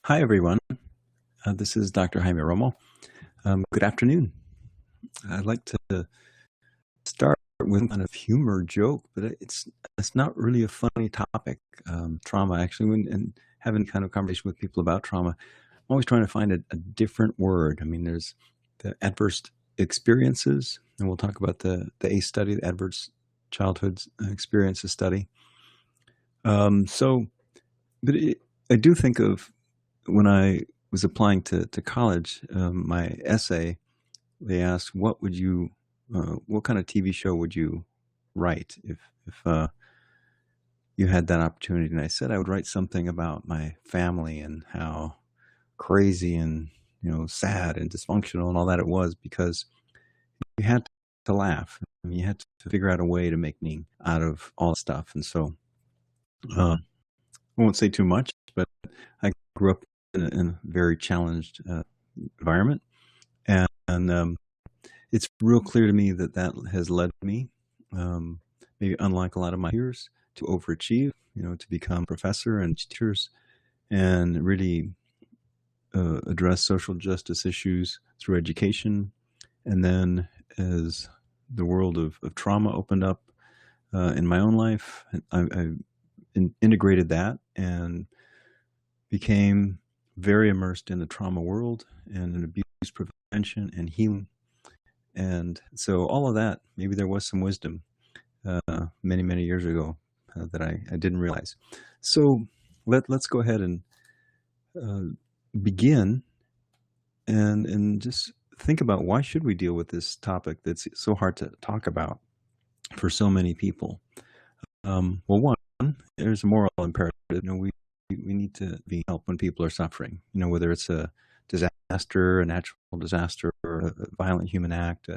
Hi, everyone. This is Dr. Jaime Romo. Good afternoon. I'd like to start with kind of humor joke, but it's not really a funny topic. Trauma, actually, and having kind of conversation with people about trauma, I'm always trying to find a different word. I mean, there's the adverse experiences, and we'll talk about the ACE study, the Adverse Childhood Experiences study. So, but I do think of when I was applying to college, my essay, they asked, what kind of TV show would you write if you had that opportunity? And I said I would write something about my family and how crazy and sad and dysfunctional and all that it was, because you had to laugh. I mean, you had to figure out a way to make meaning out of all the stuff. And so I won't say too much, but I grew up in a very challenged environment, and it's real clear to me that has led me, um, maybe unlike a lot of my peers, to overachieve, to become professor and teachers and really address social justice issues through education. And then as the world of trauma opened up in my own life, I integrated that and became very immersed in the trauma world and in abuse prevention and healing. And so all of that, maybe there was some wisdom many, many years ago that I didn't realize. So let's go ahead and uh, begin and just think about, why should we deal with this topic that's so hard to talk about for so many people? Well, one, there's a moral imperative. We need to be help when people are suffering. Whether it's a disaster, a natural disaster, or a violent human act.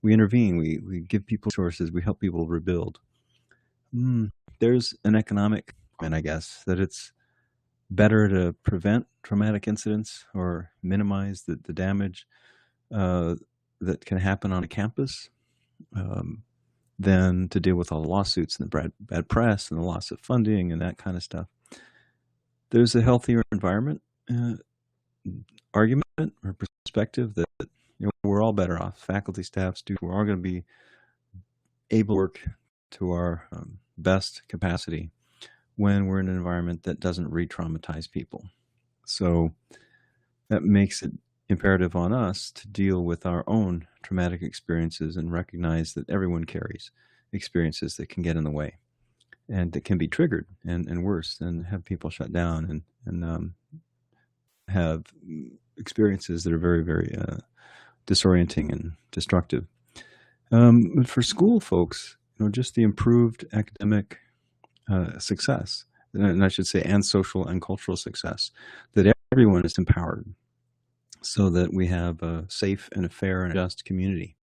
We intervene. We give people resources. We help people rebuild. There's an economic, and I guess that it's better to prevent traumatic incidents or minimize the damage that can happen on a campus, than to deal with all the lawsuits and the bad press and the loss of funding and that kind of stuff. There's a healthier environment argument or perspective that we're all better off. Faculty, staff, students, we're all going to be able to work to our best capacity when we're in an environment that doesn't re-traumatize people. So that makes it imperative on us to deal with our own traumatic experiences and recognize that everyone carries experiences that can get in the way and that can be triggered and worse, and have people shut down and have experiences that are very, very disorienting and destructive. For school folks, just the improved academic success, and I should say, and social and cultural success, that everyone is empowered so that we have a safe and a fair and just community.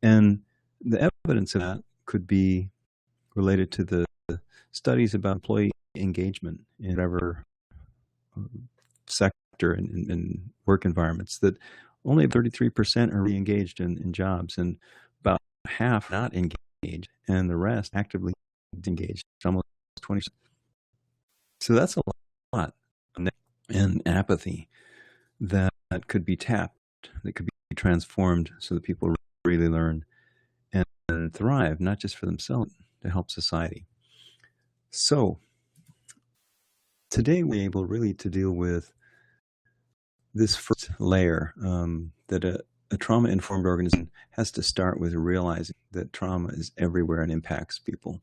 And the evidence of that could be related to the studies about employee engagement in whatever sector and work environments, that only 33% are re-engaged in jobs, and about half not engaged, and the rest actively engaged, almost 20%. So that's a lot. And apathy that could be tapped, that could be transformed so that people really learn and thrive, not just for themselves, to help society. So today we're able really to deal with this first layer, that a trauma-informed organization has to start with realizing that trauma is everywhere and impacts people.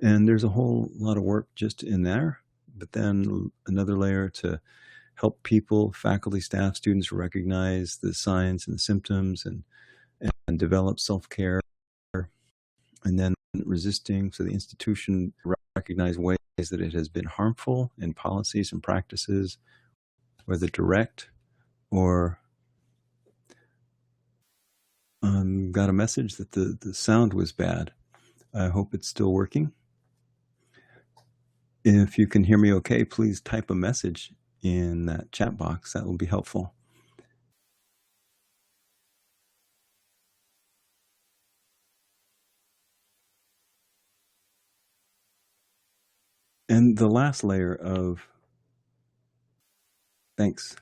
And there's a whole lot of work just in there, but then another layer to help people, faculty, staff, students recognize the signs and the symptoms and develop self-care, and then resisting, so the institution recognize ways that it has been harmful in policies and practices, whether direct or got a message that the sound was bad. I hope it's still working. If you can hear me okay, please type a message in that chat box. That will be helpful. And the last layer of Thanks.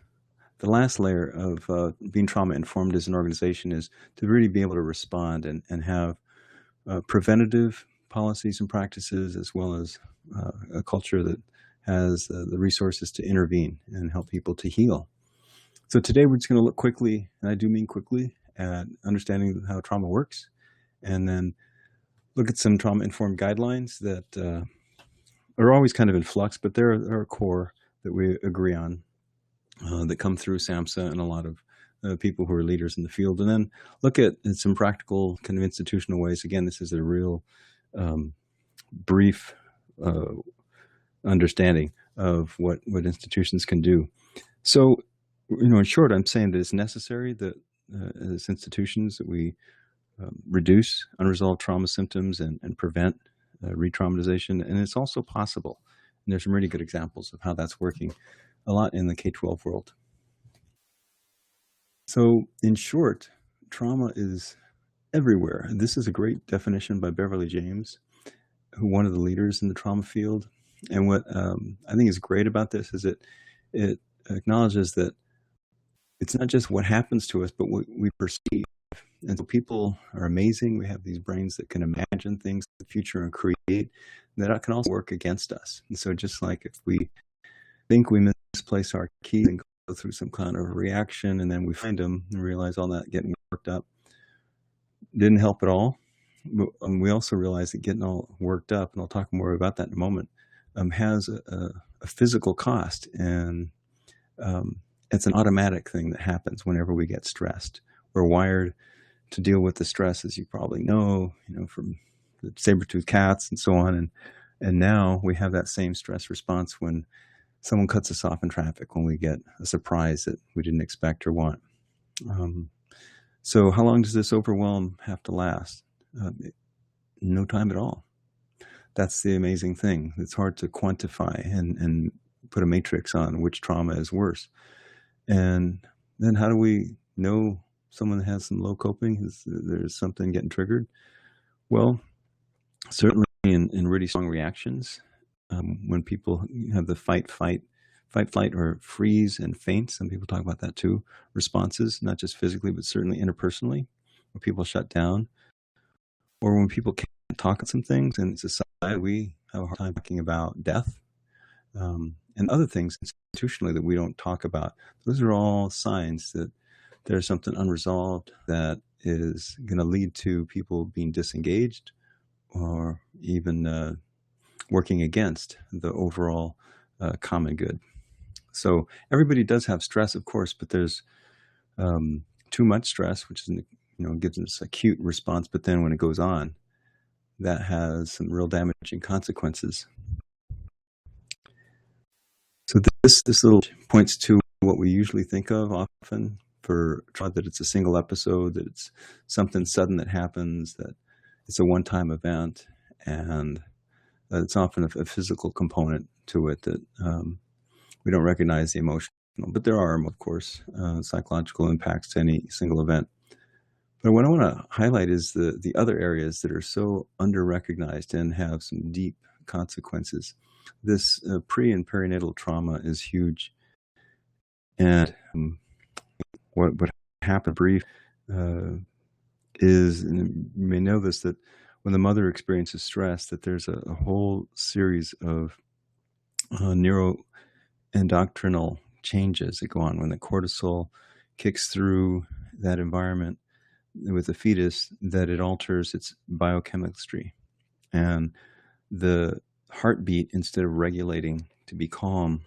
The last layer of being trauma informed as an organization is to really be able to respond and have preventative policies and practices, as well as a culture that has the resources to intervene and help people to heal. So today we're just going to look quickly, and I do mean quickly, at understanding how trauma works, and then look at some trauma-informed guidelines that are always kind of in flux, but there are a core that we agree on that come through SAMHSA and a lot of people who are leaders in the field. And then look at some practical kind of institutional ways. Again, this is a real brief understanding of what institutions can do. So, in short, I'm saying that it's necessary that as institutions that we reduce unresolved trauma symptoms and prevent re-traumatization. And it's also possible. And there's some really good examples of how that's working a lot in the K-12 world. So in short, trauma is everywhere. This is a great definition by Beverly James, who one of the leaders in the trauma field. And what I think is great about this is that it acknowledges that it's not just what happens to us, but what we perceive. And so people are amazing. We have these brains that can imagine things in the future and create that can also work against us. And so just like if we think we misplace our keys and go through some kind of reaction and then we find them and realize all that getting worked up didn't help at all. But we also realize that getting all worked up, and I'll talk more about that in a moment, has a physical cost. And it's an automatic thing that happens whenever we get stressed. We're wired to deal with the stress, as you probably know, from the saber-toothed cats and so on. And now we have that same stress response when someone cuts us off in traffic, when we get a surprise that we didn't expect or want. So how long does this overwhelm have to last? No time at all. That's the amazing thing. It's hard to quantify and put a matrix on which trauma is worse. And then how do we know someone that has some low coping, there's something getting triggered? Well, certainly in really strong reactions, when people have the fight, flight, or freeze and faint, some people talk about that too, responses, not just physically, but certainly interpersonally, where people shut down, or when people can't talk about some things. In society, we have a hard time talking about death and other things institutionally that we don't talk about. Those are all signs that there's something unresolved that is going to lead to people being disengaged or even working against the overall common good. So everybody does have stress, of course, but there's too much stress, which is, gives us an acute response. But then when it goes on, that has some real damaging consequences. So this little points to what we usually think of often for trauma, that it's a single episode, that it's something sudden that happens, that it's a one-time event, and it's often a physical component to it that we don't recognize the emotional. But there are, of course, psychological impacts to any single event. But what I want to highlight is the other areas that are so under-recognized and have some deep consequences. This pre- and perinatal trauma is huge. And what happened brief is, and you may know this, that when the mother experiences stress, that there's a whole series of neuroendocrinal changes that go on when the cortisol kicks through that environment with the fetus, that it alters its biochemistry. And the heartbeat, instead of regulating to be calm,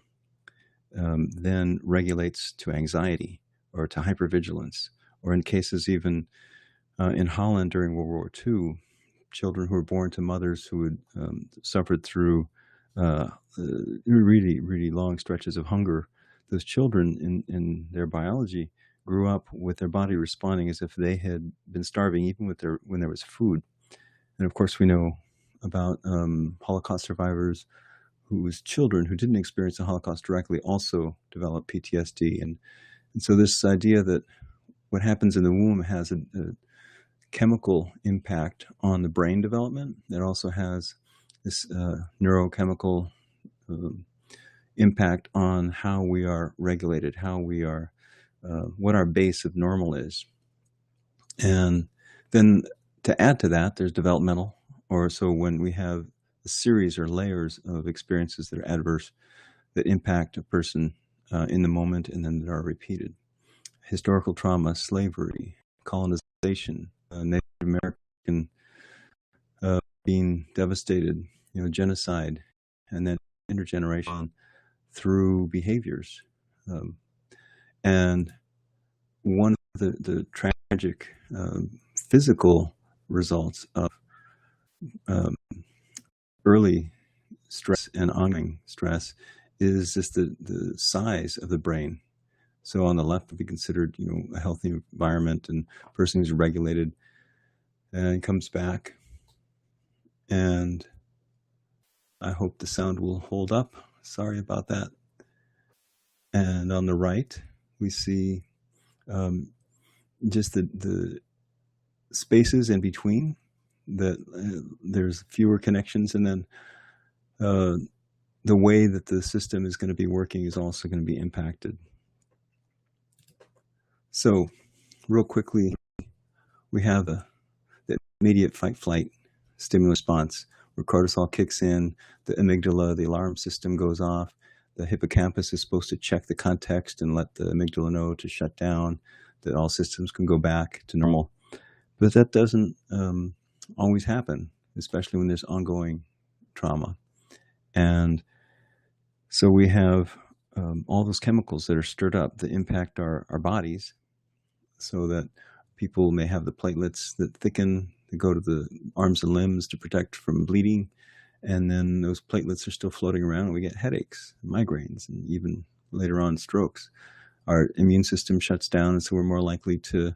then regulates to anxiety or to hypervigilance, or in cases even in Holland during World War II, children who were born to mothers who had suffered through really, really long stretches of hunger. Those children in their biology grew up with their body responding as if they had been starving, even when there was food. And of course, we know about Holocaust survivors whose children who didn't experience the Holocaust directly also developed PTSD. And so this idea that what happens in the womb has a chemical impact on the brain development, that also has this neurochemical impact on how we are regulated, how we are, what our base of normal is. And then to add to that, there's developmental, or so when we have a series or layers of experiences that are adverse that impact a person in the moment and then that are repeated. Historical trauma, slavery, colonization, Native American being devastated, genocide, and then intergenerational through behaviors. And one of the tragic physical results of early stress and ongoing stress is just the size of the brain. So on the left would be considered, a healthy environment and person who's regulated, and comes back. And I hope the sound will hold up. Sorry about that. And on the right, we see just the spaces in between, that there's fewer connections, and then the way that the system is going to be working is also going to be impacted. So real quickly, we have the immediate fight-flight stimulus response, where cortisol kicks in, the amygdala, the alarm system goes off, the hippocampus is supposed to check the context and let the amygdala know to shut down, that all systems can go back to normal. But that doesn't always happen, especially when there's ongoing trauma. And so we have all those chemicals that are stirred up that impact our bodies, so that people may have the platelets that thicken, that go to the arms and limbs to protect from bleeding. And then those platelets are still floating around, and we get headaches, migraines, and even later on strokes. Our immune system shuts down, and so we're more likely to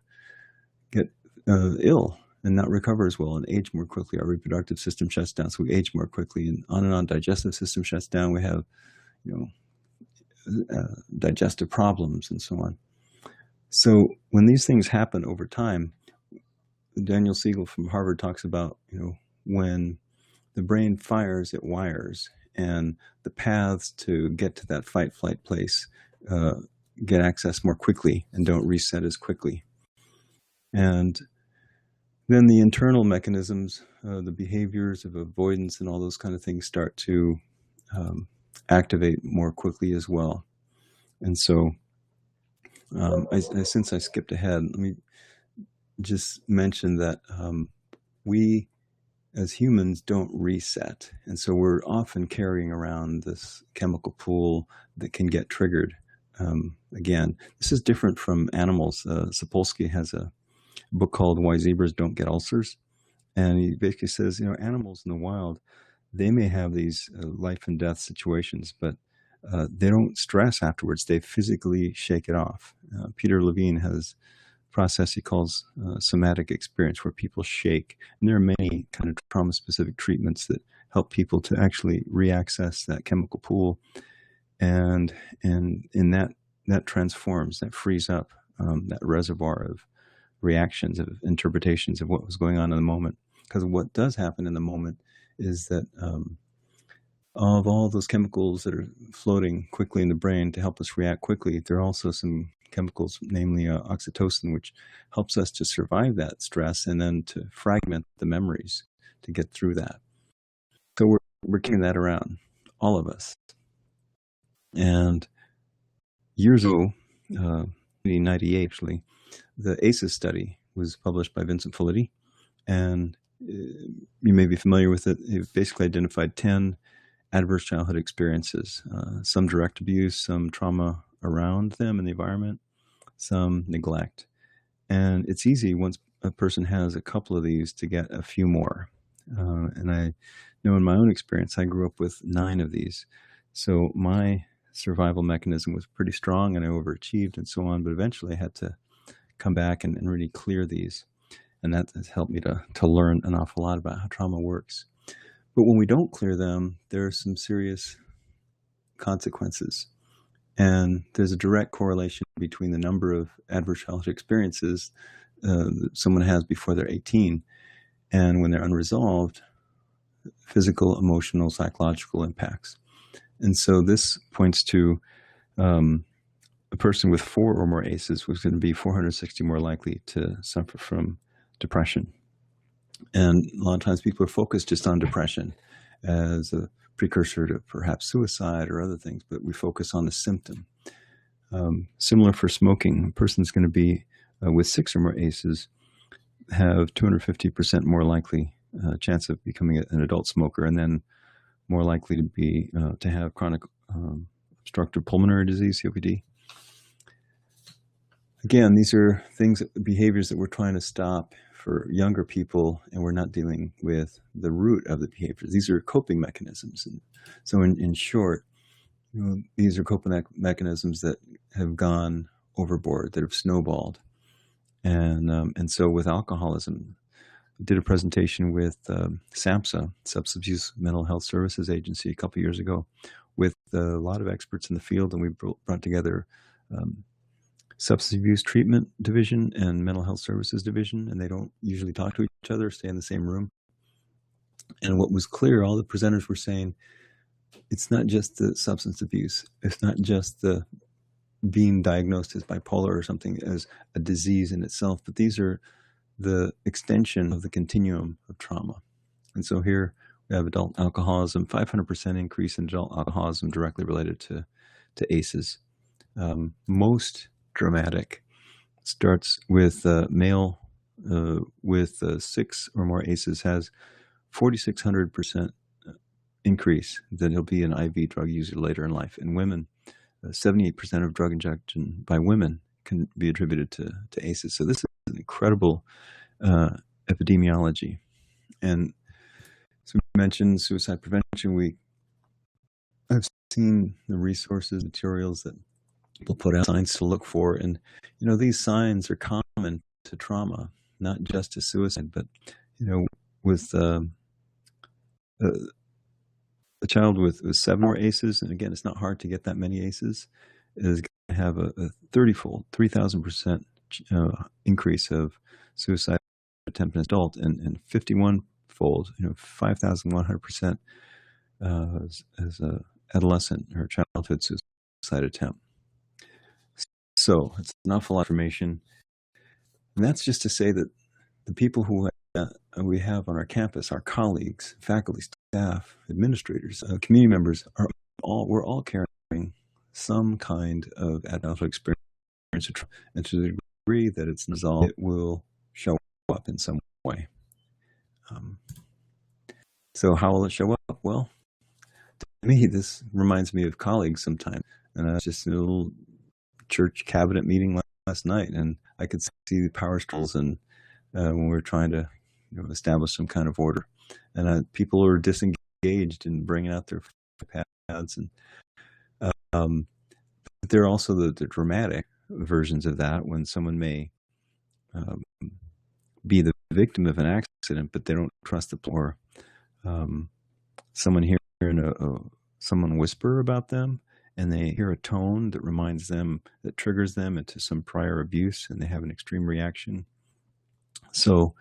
get ill and not recover as well and age more quickly. Our reproductive system shuts down, so we age more quickly, and on. Digestive system shuts down. We have, digestive problems and so on. So when these things happen over time, Daniel Siegel from Harvard talks about, when the brain fires, it wires, and the paths to get to that fight-flight place get access more quickly and don't reset as quickly. And then the internal mechanisms, the behaviors of avoidance and all those kind of things start to activate more quickly as well. And so since I skipped ahead, let me just mention that we as humans don't reset. And so we're often carrying around this chemical pool that can get triggered again. This is different from animals. Sapolsky has a book called Why Zebras Don't Get Ulcers. And he basically says, animals in the wild, they may have these life and death situations, but they don't stress afterwards. They physically shake it off. Peter Levine has a process he calls somatic experience, where people shake. And there are many kind of trauma-specific treatments that help people to actually reaccess that chemical pool. And in that transforms, that frees up that reservoir of reactions, of interpretations of what was going on in the moment. Because what does happen in the moment is that of all those chemicals that are floating quickly in the brain to help us react quickly, there are also some chemicals, namely oxytocin, which helps us to survive that stress and then to fragment the memories to get through that. So we're carrying that around, all of us. And years ago, 1998 actually, the ACEs study was published by Vincent Felitti, and you may be familiar with it. It basically identified 10 adverse childhood experiences, some direct abuse, some trauma around them in the environment, some neglect. And it's easy once a person has a couple of these to get a few more. And I know in my own experience, I grew up with 9 of these. So my survival mechanism was pretty strong, and I overachieved and so on, but eventually I had to come back and really clear these. And that has helped me to learn an awful lot about how trauma works. But when we don't clear them, there are some serious consequences. And there's a direct correlation between the number of adverse childhood experiences that someone has before they're 18 and when they're unresolved, physical, emotional, psychological impacts. And so this points to a person with 4 or more ACEs was going to be 460 more likely to suffer from depression. And a lot of times people are focused just on depression as a precursor to perhaps suicide or other things, but we focus on the symptom. Similar for smoking, a person's going to be with 6 or more ACEs have 250% more likely chance of becoming an adult smoker, and then more likely to be to have chronic obstructive pulmonary disease, COPD. Again, these are things, behaviors that we're trying to stop for younger people, and we're not dealing with the root of the behaviors. These are coping mechanisms. And so in short, these are coping mechanisms that have gone overboard, that have snowballed. And so with alcoholism, I did a presentation with SAMHSA, Substance Abuse Mental Health Services Agency, a couple of years ago, with a lot of experts in the field, and we brought together Substance Abuse Treatment Division and Mental Health Services Division, and they don't usually talk to each other, stay in the same room. And what was clear, all the presenters were saying, it's not just the substance abuse, it's not just the being diagnosed as bipolar or something as a disease in itself, but these are the extension of the continuum of trauma. And so here we have adult alcoholism, 500% increase in adult alcoholism directly related to ACEs. Most dramatic starts with male with 6 or more ACEs has 4,600% increase that he'll be an IV drug user later in life. In women, 78% of drug injection by women can be attributed to ACEs. So this is an incredible epidemiology. And so we mentioned Suicide Prevention Week. I've seen the resources, materials that people put out, signs to look for. And, these signs are common to trauma, not just to suicide, but, with a child with 7 more ACEs, and again, it's not hard to get that many ACEs, is going to have a 30-fold, 3,000% increase of suicide attempt in adult, and 51-fold, 5,100% as a adolescent or childhood suicide attempt. So it's an awful lot of information, and that's just to say that the people who we have on our campus, our colleagues, faculty, staff, administrators, community members, we're all carrying some kind of adult experience, and to the degree that it's resolved, it will show up in some way. So how will it show up? Well, to me, this reminds me of colleagues sometimes, and I was just in a little church cabinet meeting last night, and I could see the power struggles, and when we were trying to establish some kind of order, and people are disengaged and bringing out their pads, and there are also the dramatic versions of that when someone may be the victim of an accident, but they don't trust the or someone hearing someone whisper about them, and they hear a tone that reminds them, that triggers them into some prior abuse, and they have an extreme reaction. So,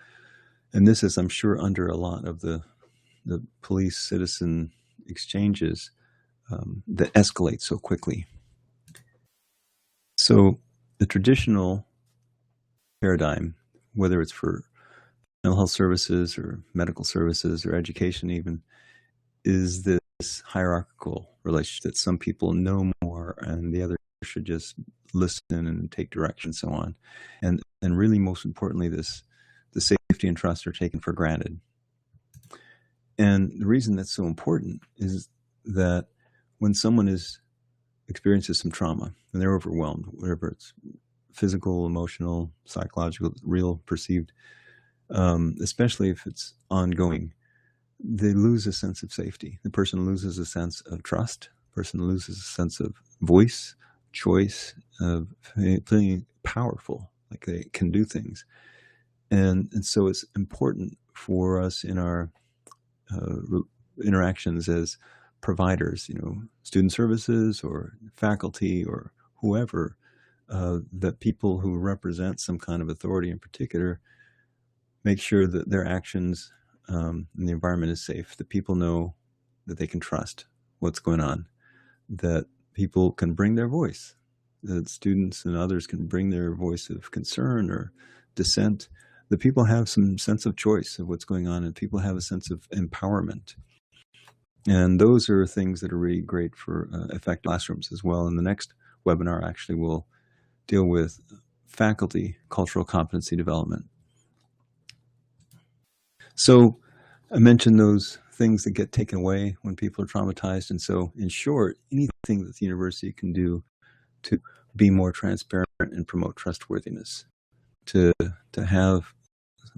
and this is, I'm sure, under a lot of the police-citizen exchanges that escalate so quickly. So the traditional paradigm, whether it's for mental health services or medical services or education even, is this hierarchical relationship that some people know more and the others should just listen and take direction and so on. And really, most importantly, the safety and trust are taken for granted. And the reason that's so important is that when someone experiences some trauma and they're overwhelmed, whatever it's physical, emotional, psychological, real, perceived, especially if it's ongoing, they lose a sense of safety. The person loses a sense of trust. The person loses a sense of voice, choice, of feeling powerful, like they can do things. And so it's important for us in our interactions as providers, student services or faculty or whoever, that people who represent some kind of authority in particular make sure that their actions and the environment is safe, that people know that they can trust what's going on. that people can bring their voice, that students and others can bring their voice of concern or dissent, that people have some sense of choice of what's going on and people have a sense of empowerment. And those are things that are really great for effective classrooms as well. And the next webinar actually will deal with faculty cultural competency development. So I mentioned those things that get taken away when people are traumatized. And so in short, anything that the university can do to be more transparent and promote trustworthiness, to have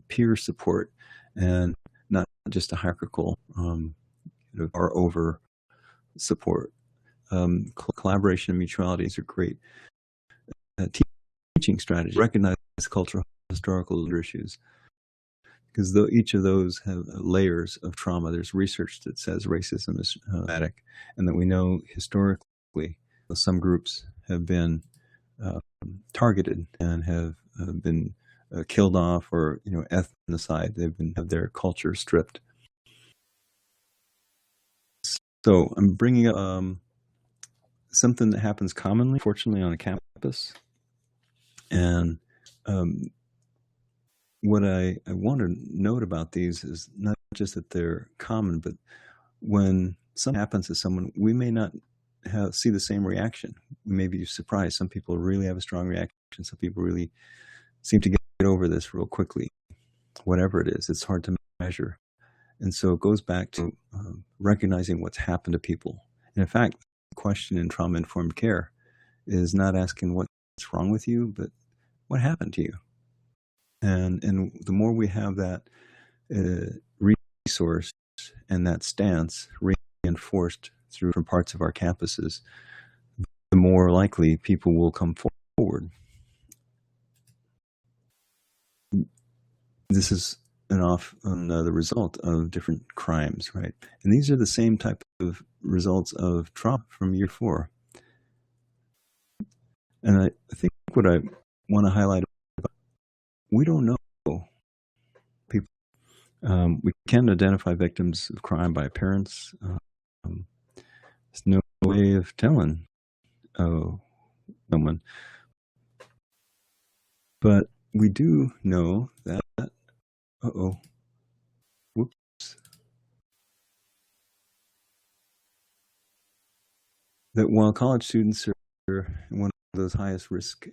peer support and not just a hierarchical or over support. Collaboration and mutuality are great teaching strategies. Recognize cultural historical issues, because each of those have layers of trauma. There's research that says racism is traumatic, and that we know historically some groups have been targeted and have been killed off, or ethnocide. They've have their culture stripped. So I'm bringing up something that happens commonly, fortunately, on a campus, and what I want to note about these is not just that they're common, but when something happens to someone, we may not see the same reaction. We may be surprised. Some people really have a strong reaction. Some people really seem to get over this real quickly. Whatever it is, it's hard to measure. And so it goes back to recognizing what's happened to people. And in fact, the question in trauma-informed care is not asking what's wrong with you, but what happened to you. And the more we have that resource and that stance reinforced through different parts of our campuses, the more likely people will come forward. This is often the result of different crimes, right? And these are the same type of results of trauma from year 4. And I think what I want to highlight, we don't know people. We can identify victims of crime by appearance. There's no way of telling someone. But we do know that, that while college students are one of those highest risk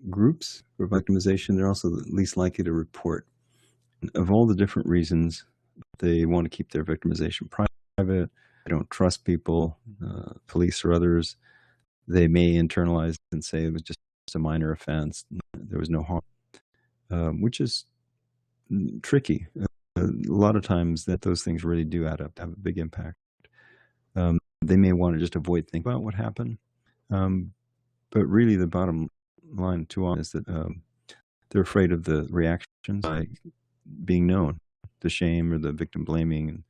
groups for victimization, they're also the least likely to report. Of all the different reasons, they want to keep their victimization private. They don't trust people, police or others. They may internalize and say it was just a minor offense. There was no harm, which is tricky. A lot of times that those things really do add up to have a big impact. They may want to just avoid thinking about what happened. But really the bottom line too often is that they're afraid of the reactions by being known, the shame or the victim blaming and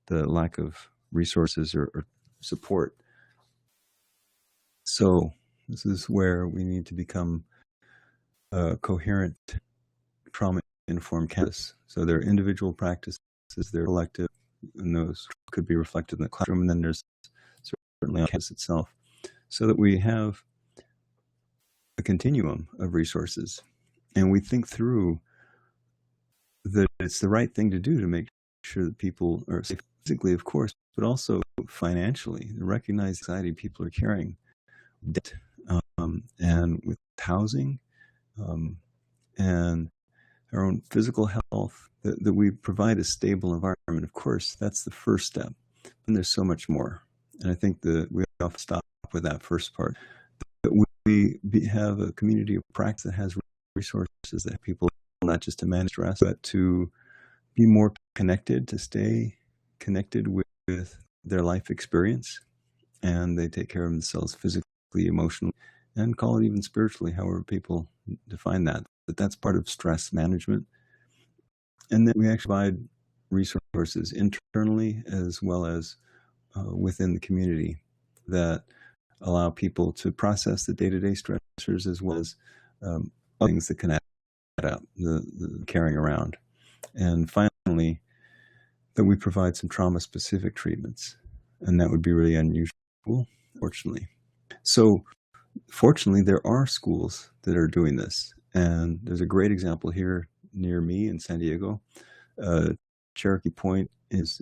the lack of resources or support. So this is where we need to become coherent trauma-informed campus. So there are individual practices, they're collective, and those could be reflected in the classroom, and then there's certainly on campus itself, so that we have a continuum of resources, and we think through that it's the right thing to do to make sure that people are safe physically, of course, but also financially. To recognize the anxiety people are carrying, debt, and with housing, and our own physical health, that we provide a stable environment. Of course, that's the first step, and there's so much more. And I think that we often stop with that first part. But we have a community of practice that has resources that people, not just to manage stress, but to be more connected, to stay connected with their life experience. And they take care of themselves physically, emotionally, and call it even spiritually, however people define that. But that's part of stress management. And then we actually provide resources internally as well as within the community that allow people to process the day-to-day stressors as well as things that can add up, the carrying around. And finally, that we provide some trauma-specific treatments. And that would be really unusual school, fortunately. So, fortunately, there are schools that are doing this, and there's a great example here near me in San Diego. Cherokee Point is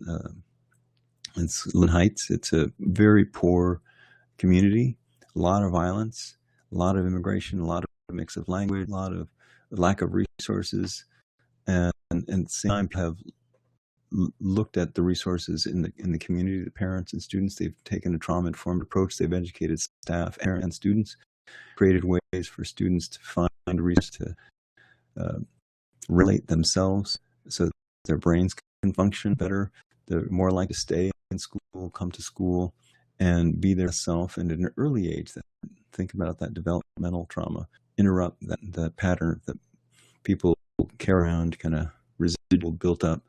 uh, in Lynn Heights. It's a very poor community, a lot of violence, a lot of immigration, a lot of mix of language, a lot of lack of resources, and at the same time have looked at the resources in the community, the parents and students. They've taken a trauma-informed approach. They've educated staff and students, created ways for students to find resources to relate themselves so that their brains can function better. They're more likely to stay in school, come to school, and be their self. And at an early age, think about that developmental trauma, interrupt that pattern that people carry around, kind of residual built up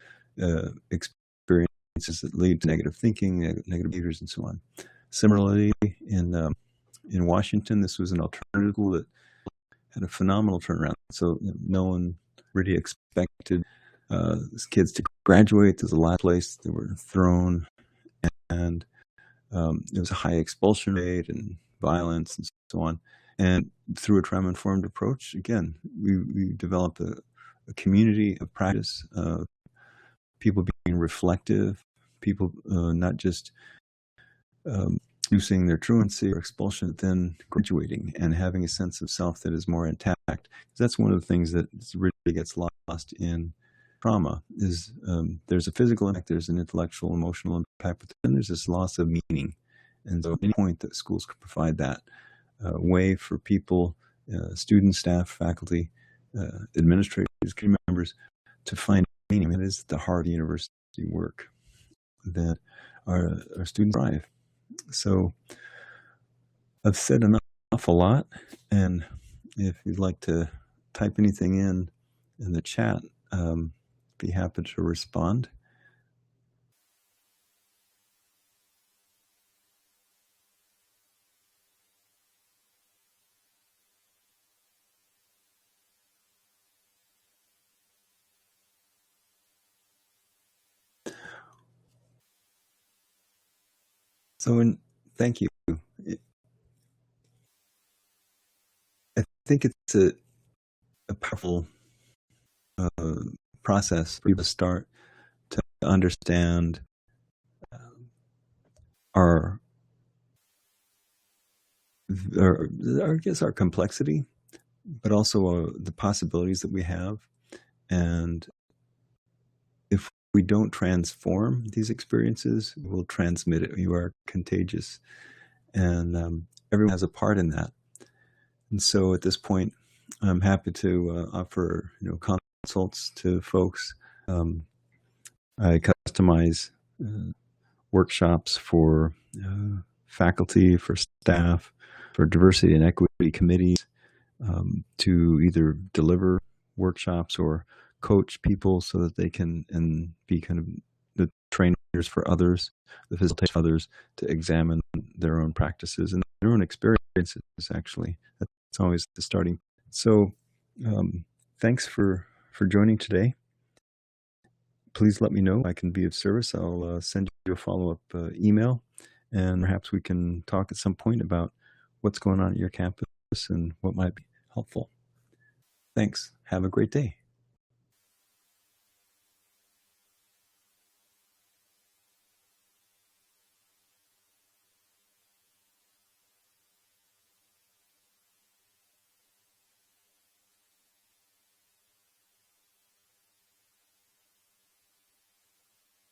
experiences that lead to negative thinking, negative behaviors, and so on. Similarly, in Washington, this was an alternative school that had a phenomenal turnaround. So no one really expected kids to graduate. There's a last place they were thrown, and there was a high expulsion rate and violence and so on. And through a trauma-informed approach, again, we developed a community of practice, people being reflective, people not just using their truancy or expulsion, but then graduating and having a sense of self that is more intact. That's one of the things that really gets lost in trauma is there's a physical impact, there's an intellectual, emotional impact, but then there's this loss of meaning. And so at any point that schools can provide that way for people, students, staff, faculty, administrators, community members to find meaning. It is the heart of university work that our students thrive. So I've said an awful lot, and if you'd like to type anything in the chat, be happy to respond. So, thank you. I think it's a powerful process for people to start to understand our I guess our complexity, but also the possibilities that we have. And if we don't transform these experiences, we'll transmit it. You are contagious, and everyone has a part in that. And so at this point, I'm happy to offer consults to folks. I customize workshops for faculty, for staff, for diversity and equity committees to either deliver workshops or coach people so that they can and be kind of the trainers for others, the facilitators others to examine their own practices and their own experiences. Actually, that's always the starting. So, thanks for joining today. Please let me know if I can be of service. I'll send you a follow-up email, and perhaps we can talk at some point about what's going on at your campus and what might be helpful. Thanks. Have a great day.